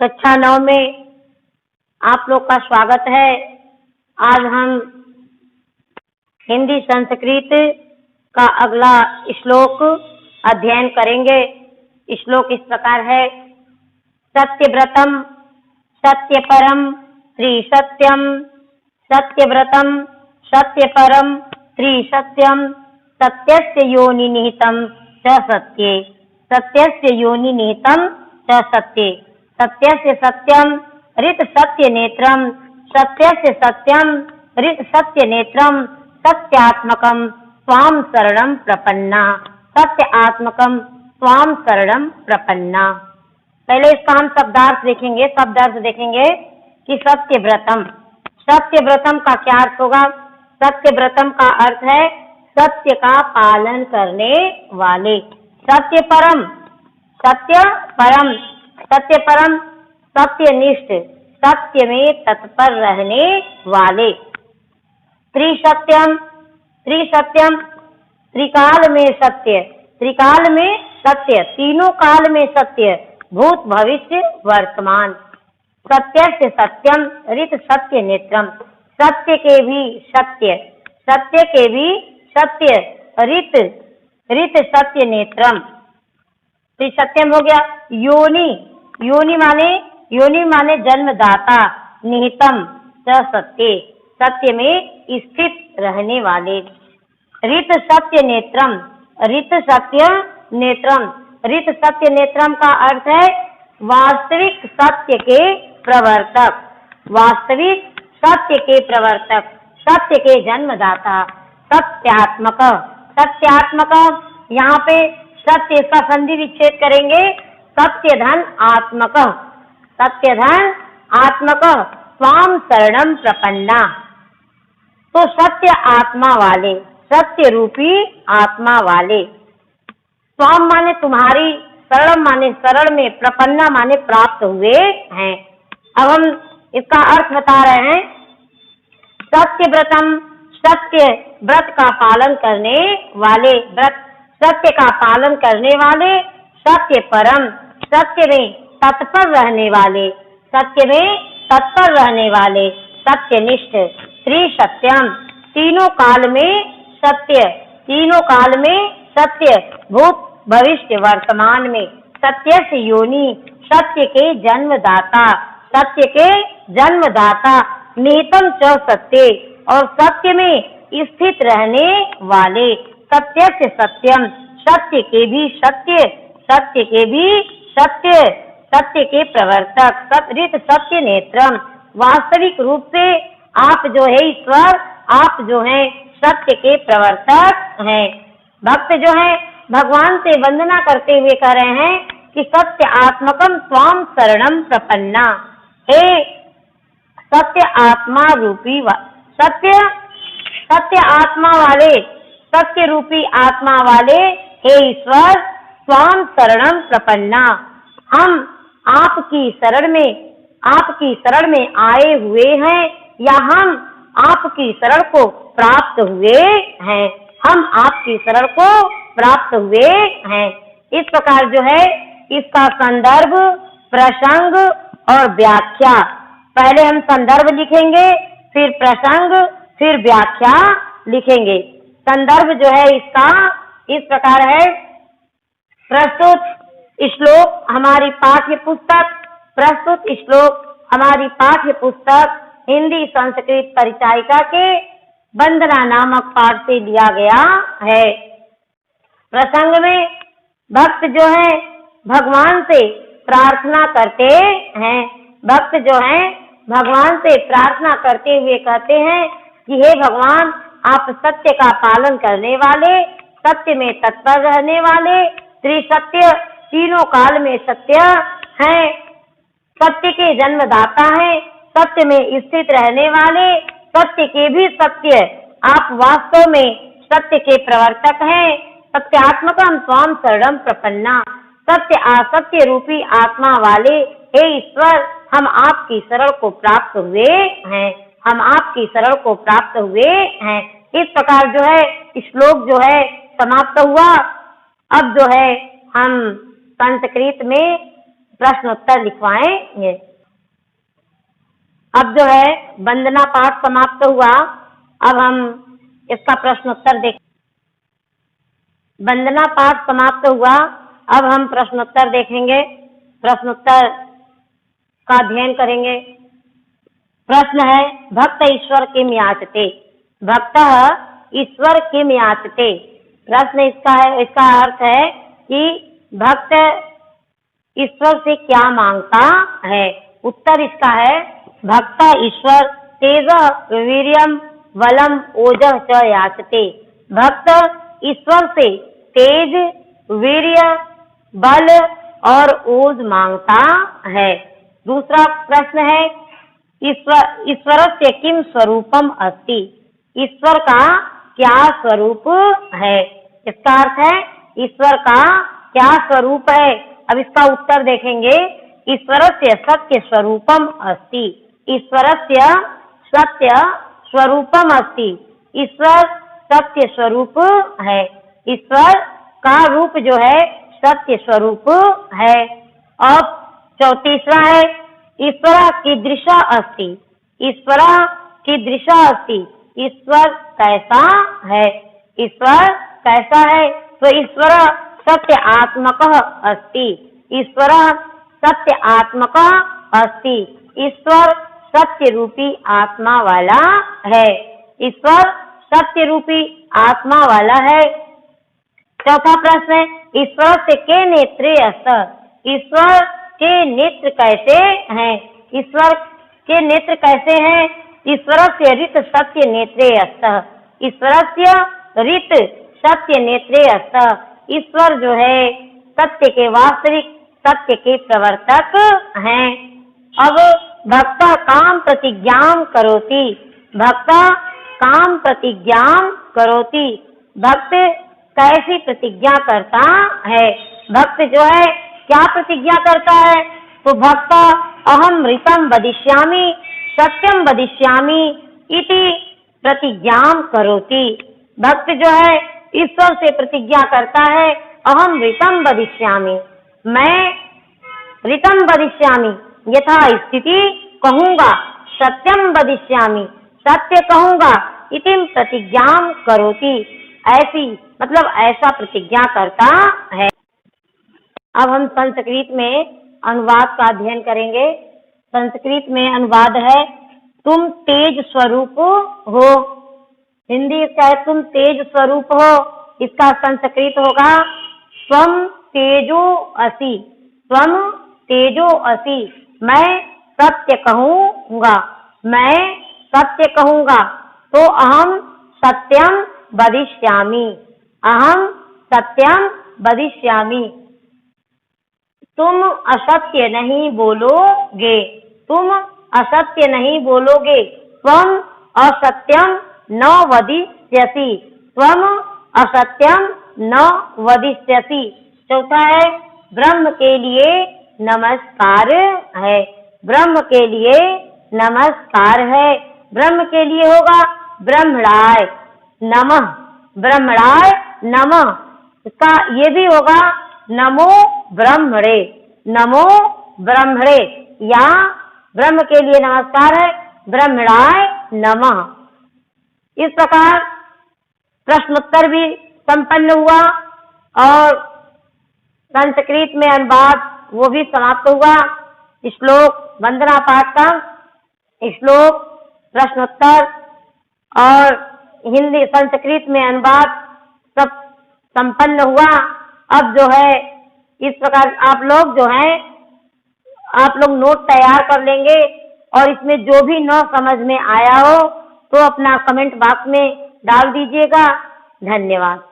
कक्षा 9 में आप लोग का स्वागत है। आज हम हिंदी संस्कृत का अगला श्लोक अध्ययन करेंगे। श्लोक इस प्रकार है। सत्यव्रतम सत्यपरम त्रिसत्यम, सत्यव्रतम सत्यपरम त्रिसत्यम, सत्यस्य योनि निहितम च सत्ये, सत्यस्य योनि निहितम च सत्ये, सत्यस्य सत्यम ऋत सत्य नेत्रम, सत्यस्य सत्यम ऋत सत्य नेत्रम, सत्यात्मकम स्वाम शरणम प्रपन्ना, सत्यात्मकम स्वाम शरणम प्रपन्ना। पहले इसका हम शब्दार्थ देखेंगे। शब्दार्थ देखेंगे कि सत्यव्रतम, सत्यव्रतम का क्या अर्थ होगा। सत्यव्रतम का अर्थ है सत्य का पालन करने वाले। सत्य परम, सत्य परम, सत्य परम सत्यनिष्ठ, सत्य में तत्पर रहने वाले। त्रिसत्यम, त्रिसत्यम त्रिकाल में सत्य, त्रिकाल में सत्य, तीनों काल में सत्य, भूत भविष्य वर्तमान। सत्यस्य सत्यम ऋत सत्य नेत्रम, सत्य के भी सत्य, सत्य के भी सत्य, ऋत ऋत सत्य नेत्रम। त्रिसत्यम हो गया। योनि, योनि माने जन्मदाता, निहितम च सत्य, सत्य में स्थित रहने वाले। ऋत सत्य नेत्रम, ऋत सत्य नेत्रम, ऋत सत्य नेत्रम का अर्थ है वास्तविक सत्य के प्रवर्तक, वास्तविक सत्य के प्रवर्तक, सत्य के जन्मदाता। सत्यात्मक, सत्यात्मक यहाँ पे सत्य इसका संधि विच्छेद करेंगे। सत्य धन आत्मक, सत्य धन आत्मक स्वाम शरणम प्रपन्ना। तो सत्य आत्मा वाले, सत्य रूपी आत्मा वाले। स्वाम माने तुम्हारी, शरणम माने शरण में, प्रपन्ना माने प्राप्त हुए हैं। अब हम इसका अर्थ बता रहे हैं। सत्यव्रतम, सत्य व्रत का पालन करने वाले, व्रत सत्य का पालन करने वाले। सत्य परम, सत्य में तत्पर रहने वाले, सत्य में तत्पर रहने वाले। सत्यनिष्ठ, त्रिसत्यम तीनों काल में सत्य, तीनों काल में सत्य, भूत भविष्य वर्तमान में। सत्यस्य योनि, सत्य के जन्मदाता, सत्य के जन्मदाता। निहितम च सत्य, और सत्य में स्थित रहने वाले। सत्यस्य सत्यम, सत्य के भी सत्य, सत्य के भी सत्य, सत्य के प्रवर्तक। ऋत सत्य नेत्रम, वास्तविक रूप से आप जो है ईश्वर, आप जो है सत्य के प्रवर्तक हैं। भक्त जो है भगवान से वंदना करते हुए कह रहे हैं कि सत्य आत्मकम स्वाम शरणम प्रपन्ना। हे सत्य आत्मा रूपी, सत्य सत्य आत्मा वाले, सत्य रूपी आत्मा वाले, हे ईश्वर स्वाम शरणम प्रपन्ना, हम आपकी शरण में, आपकी शरण में आए हुए हैं, या हम आपकी शरण को प्राप्त हुए हैं, हम आपकी शरण को प्राप्त हुए हैं। इस प्रकार जो है इसका संदर्भ, प्रसंग और व्याख्या। पहले हम संदर्भ लिखेंगे, फिर प्रसंग, फिर व्याख्या लिखेंगे। संदर्भ जो है इसका इस प्रकार है। प्रस्तुत श्लोक हमारी पाठ्य पुस्तक, प्रस्तुत श्लोक हमारी पाठ्य पुस्तक हिंदी संस्कृत परिचायिका के वंदना नामक पाठ से लिया गया है। प्रसंग में भक्त जो है भगवान से प्रार्थना करते हैं, भक्त जो है भगवान से प्रार्थना करते हुए कहते हैं कि हे भगवान, आप सत्य का पालन करने वाले, सत्य में तत्पर रहने वाले, त्रिसत्य तीनों काल में सत्य हैं, सत्य के जन्मदाता हैं, सत्य में स्थित रहने वाले, सत्य के भी सत्य, आप वास्तव में सत्य के प्रवर्तक हैं। सत्यात्मकम स्वाम शरणम प्रपन्ना, सत्य असत्य रूपी आत्मा वाले, हे ईश्वर हम आपकी शरण को प्राप्त हुए हैं, हम आपकी शरण को प्राप्त हुए हैं। इस प्रकार जो है श्लोक जो है समाप्त हुआ। अब जो है हम संस्कृत में प्रश्नोत्तर लिखवाएंगे। अब जो है वंदना पाठ समाप्त हुआ। अब हम इसका प्रश्नोत्तर देख वंदना पाठ समाप्त हुआ। अब हम प्रश्नोत्तर देखेंगे, प्रश्नोत्तर का अध्ययन करेंगे। प्रश्न है, भक्त ईश्वर किम याचते। भक्त ईश्वर किम याचते। प्रश्न इसका है, इसका अर्थ है कि भक्त ईश्वर से क्या मांगता है। उत्तर इसका है, भक्त ईश्वर तेज वीर्यम बलम ओजः च याचते। भक्त ईश्वर से तेज, वीर्य, बल और ओज मांगता है। दूसरा प्रश्न है, ईश्वरस्य किम स्वरूपम अस्ति। ईश्वर का क्या स्वरूप है। इसका अर्थ है ईश्वर का क्या स्वरूप है। अब इसका उत्तर देखेंगे, ईश्वरस्य सत्य स्वरूपम अस्ति। ईश्वरस्य सत्य स्वरूपम अस्ति। ईश्वर सत्य स्वरूप है। ईश्वर का रूप जो है सत्य स्वरूप है। अब तीसरा है, ईश्वर कीदृशः अस्ति। ईश्वर कीदृशः अस्ति। ईश्वर कैसा है। ईश्वर कैसा है। तो ईश्वर सत्य आत्मकः अस्ति। ईश्वर सत्य आत्मकः अस्ति। ईश्वर सत्य रूपी आत्मा वाला है। ईश्वर सत्य रूपी आत्मा वाला है। चौथा प्रश्न है, ईश्वर से के नेत्रे अस्त। ईश्वर के नेत्र कैसे हैं। ईश्वर के नेत्र कैसे हैं। ईश्वरस्य ऋत सत्य नेत्रे अस्त। ईश्वरस्य ऋत सत्य नेत्रे अस्त। ईश्वर जो है सत्य के वास्तविक, सत्य के प्रवर्तक हैं। अब भक्त काम प्रतिज्ञां करोति। भक्त काम प्रतिज्ञां करोति। भक्त कैसी प्रतिज्ञा करता है। भक्त जो है क्या प्रतिज्ञा करता है। तो भक्त अहम ऋतम वदिष्यामि सत्यम वदिष्यामि इति प्रतिज्ञां करोति। भक्त जो है ईश्वर से प्रतिज्ञा करता है, अहम ऋतम वदिष्यामि, मैं ऋतम वदिष्यामि यथा स्थिति कहूंगा, सत्यम वदिष्यामि सत्य कहूंगा, इति प्रतिज्ञां करोति, ऐसी मतलब ऐसा प्रतिज्ञा करता है। अब हम संस्कृत में अनुवाद का अध्ययन करेंगे। संस्कृत में अनुवाद है, तुम तेज स्वरूप हो। हिंदी इसका है, तुम तेज स्वरूप हो। इसका संस्कृत होगा, स्वम तेजो असि। स्वम तेजो असि, मैं सत्य कहूंगा, मैं सत्य कहूंगा। तो अहम सत्यम वदिष्यामि, अहम सत्यम वदिष्यामि। तुम असत्य नहीं बोलोगे, तुम असत्य नहीं बोलोगे। त्वम असत्यम न वदिष्यसि, त्वम असत्यम न वदिष्यसि। चौथा है, ब्रह्म के लिए नमस्कार है, ब्रह्म के लिए नमस्कार है। ब्रह्म के लिए होगा ब्रह्मणाय नमः, ब्रह्मणाय नमः। इसका ये भी होगा नमो ब्रह्मणे, नमो ब्रह्मणे, या ब्रह्म के लिए नमस्कार है, ब्रह्मणाय नमः। इस प्रकार प्रश्नोत्तर भी संपन्न हुआ और संस्कृत में अनुवाद वो भी समाप्त हुआ। श्लोक वंदना पाठ का श्लोक, प्रश्नोत्तर और हिंदी संस्कृत में अनुवाद सब संपन्न हुआ। अब जो है इस प्रकार आप लोग जो हैं, आप लोग नोट तैयार कर लेंगे और इसमें जो भी न समझ में आया हो तो अपना कमेंट बॉक्स में डाल दीजिएगा। धन्यवाद।